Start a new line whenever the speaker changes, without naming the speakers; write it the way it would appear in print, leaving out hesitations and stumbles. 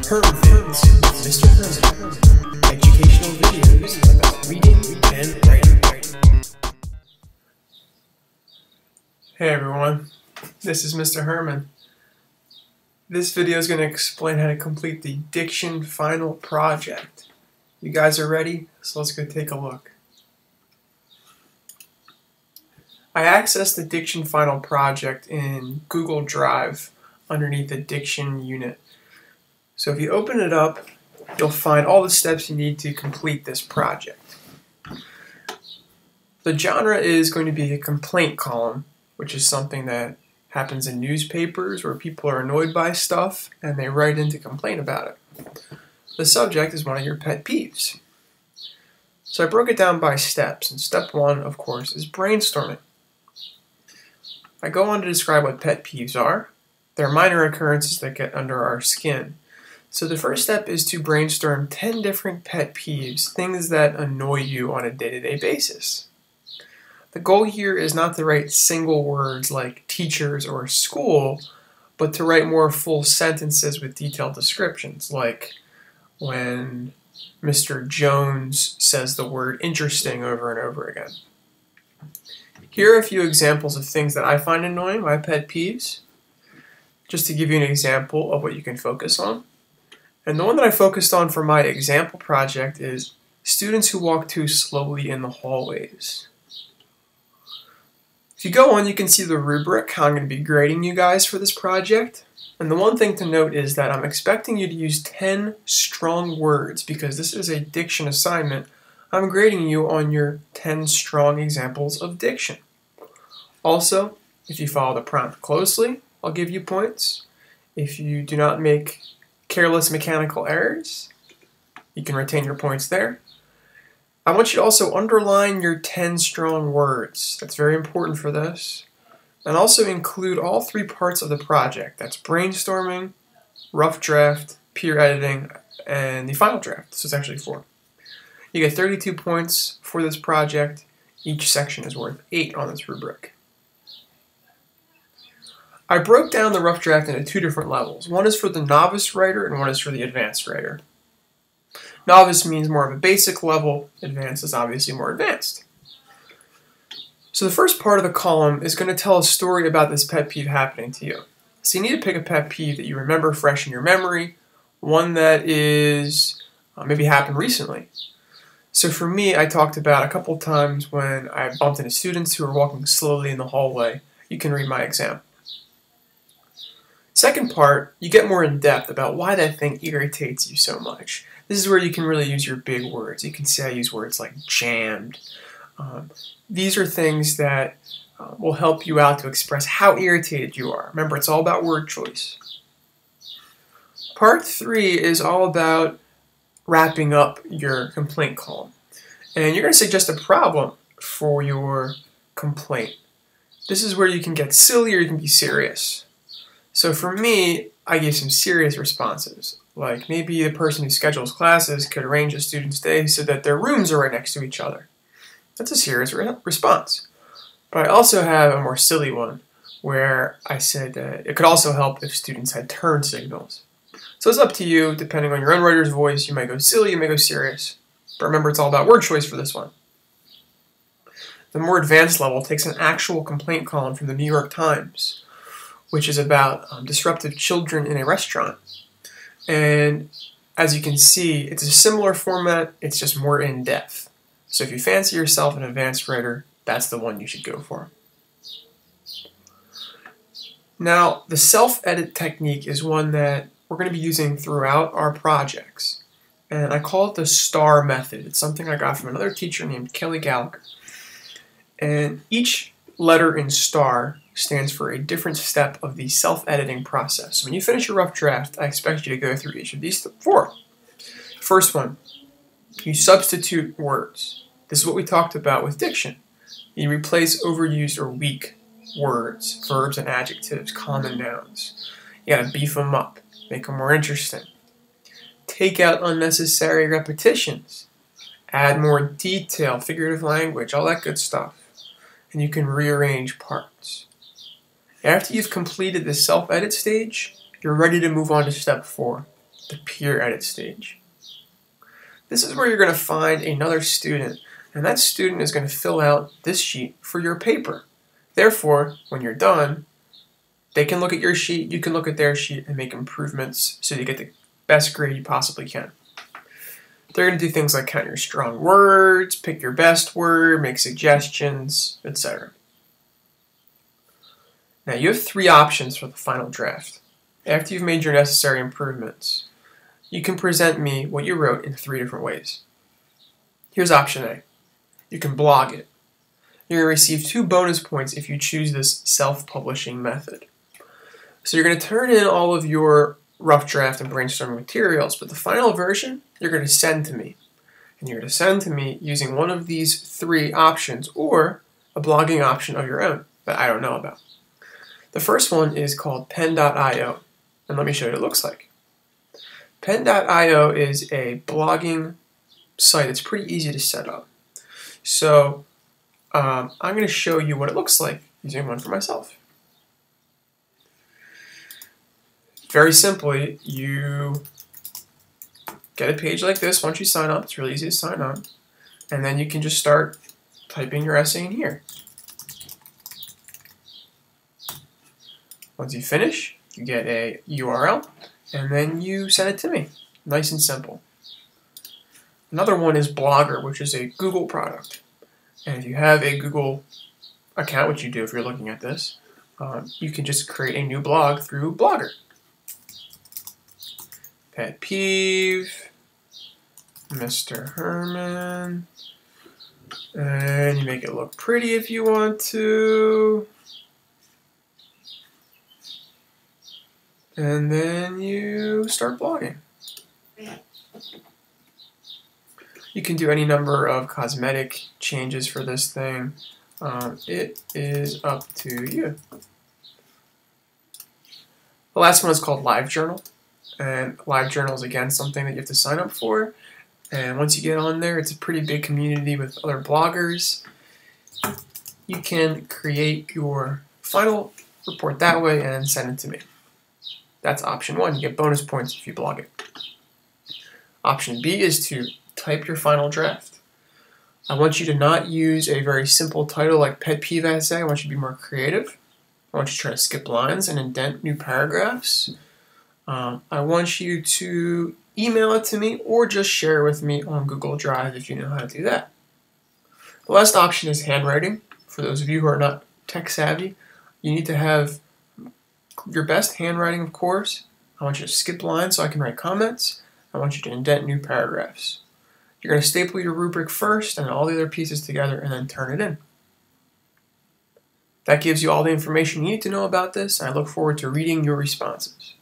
Hermvids with Mr. Herman. Educational videos about reading and writing.
Hey everyone, this is Mr. Herman. This video is going to explain how to complete the Diction final project. You guys are ready? So let's go take a look. I accessed the Diction final project in Google Drive underneath the Diction unit. So if you open it up, you'll find all the steps you need to complete this project. The genre is going to be a complaint column, which is something that happens in newspapers where people are annoyed by stuff and they write in to complain about it. The subject is one of your pet peeves. So I broke it down by steps, and step one, of course, is brainstorming. I go on to describe what pet peeves are. They're minor occurrences that get under our skin. So the first step is to brainstorm 10 different pet peeves, things that annoy you on a day-to-day basis. The goal here is not to write single words like teachers or school, but to write more full sentences with detailed descriptions, like when Mr. Jones says the word interesting over and over again. Here are a few examples of things that I find annoying, my pet peeves, just to give you an example of what you can focus on. And the one that I focused on for my example project is students who walk too slowly in the hallways. If you go on, you can see the rubric, how I'm going to be grading you guys for this project. And the one thing to note is that I'm expecting you to use 10 strong words because this is a diction assignment. I'm grading you on your 10 strong examples of diction. Also, if you follow the prompt closely, I'll give you points. If you do not make careless mechanical errors, you can retain your points there. I want you to also underline your 10 strong words. That's very important for this. And also include all 3 parts of the project. That's brainstorming, rough draft, peer editing, and the final draft. So it's actually 4. You get 32 points for this project. Each section is worth 8 on this rubric. I broke down the rough draft into 2 different levels. One is for the novice writer and one is for the advanced writer. Novice means more of a basic level, advanced is obviously more advanced. So the first part of the column is going to tell a story about this pet peeve happening to you. So you need to pick a pet peeve that you remember fresh in your memory, one that is maybe happened recently. So for me, I talked about a couple times when I bumped into students who were walking slowly in the hallway. You can read my example. Second part, you get more in depth about why that thing irritates you so much. This is where you can really use your big words. You can see I use words like jammed. These are things that will help you out to express how irritated you are. Remember, it's all about word choice. Part 3 is all about wrapping up your complaint column. And you're going to suggest a problem for your complaint. This is where you can get silly or you can be serious. So for me, I gave some serious responses. Like maybe the person who schedules classes could arrange a student's day so that their rooms are right next to each other. That's a serious response. But I also have a more silly one where I said that it could also help if students had turn signals. So it's up to you, depending on your own writer's voice. You might go silly, you may go serious. But remember, it's all about word choice for this one. The more advanced level takes an actual complaint column from the New York Times, which is about disruptive children in a restaurant. And as you can see, it's a similar format, it's just more in-depth. So if you fancy yourself an advanced writer, that's the one you should go for. Now, the self-edit technique is one that we're going to be using throughout our projects. And I call it the STAR method. It's something I got from another teacher named Kelly Gallagher. And each letter in STAR stands for a different step of the self-editing process. So when you finish your rough draft, I expect you to go through each of these 4. First one, you substitute words. This is what we talked about with diction. You replace overused or weak words, verbs and adjectives, common nouns. You gotta beef them up, make them more interesting. Take out unnecessary repetitions. Add more detail, figurative language, all that good stuff. And you can rearrange parts. After you've completed the self-edit stage, you're ready to move on to step 4, the peer edit stage. This is where you're going to find another student, and that student is going to fill out this sheet for your paper. Therefore, when you're done, they can look at your sheet, you can look at their sheet, and make improvements so you get the best grade you possibly can. They're going to do things like count your strong words, pick your best word, make suggestions, etc. Now you have 3 options for the final draft. After you've made your necessary improvements, you can present me what you wrote in 3 different ways. Here's option A. You can blog it. You're going to receive 2 bonus points if you choose this self-publishing method. So you're going to turn in all of your rough draft and brainstorming materials, but the final version you're going to send to me. And you're going to send to me using one of these 3 options or a blogging option of your own that I don't know about. The first one is called pen.io, and let me show you what it looks like. Pen.io is a blogging site that's pretty easy to set up. So I'm going to show you what it looks like using one for myself. Very simply, you get a page like this once you sign up. It's really easy to sign up. And then you can just start typing your essay in here. Once you finish, you get a URL, and then you send it to me. Nice and simple. Another one is Blogger, which is a Google product. And if you have a Google account, which you do if you're looking at this, you can just create a new blog through Blogger. Pet peeve, Mr. Herman, and you make it look pretty if you want to. And then you start blogging. You can do any number of cosmetic changes for this thing. It is up to you. The last one is called LiveJournal. And LiveJournal is again something that you have to sign up for. And once you get on there, it's a pretty big community with other bloggers. You can create your final report that way and send it to me. That's option 1. You get bonus points if you blog it. Option B is to type your final draft. I want you to not use a very simple title like pet peeve essay. I want you to be more creative. I want you to try to skip lines and indent new paragraphs. I want you to email it to me or just share it with me on Google Drive if you know how to do that. The last option is handwriting. For those of you who are not tech savvy, you need to have your best handwriting, of course. I want you to skip lines so I can write comments. I want you to indent new paragraphs. You're going to staple your rubric first and all the other pieces together and then turn it in. That gives you all the information you need to know about this. I look forward to reading your responses.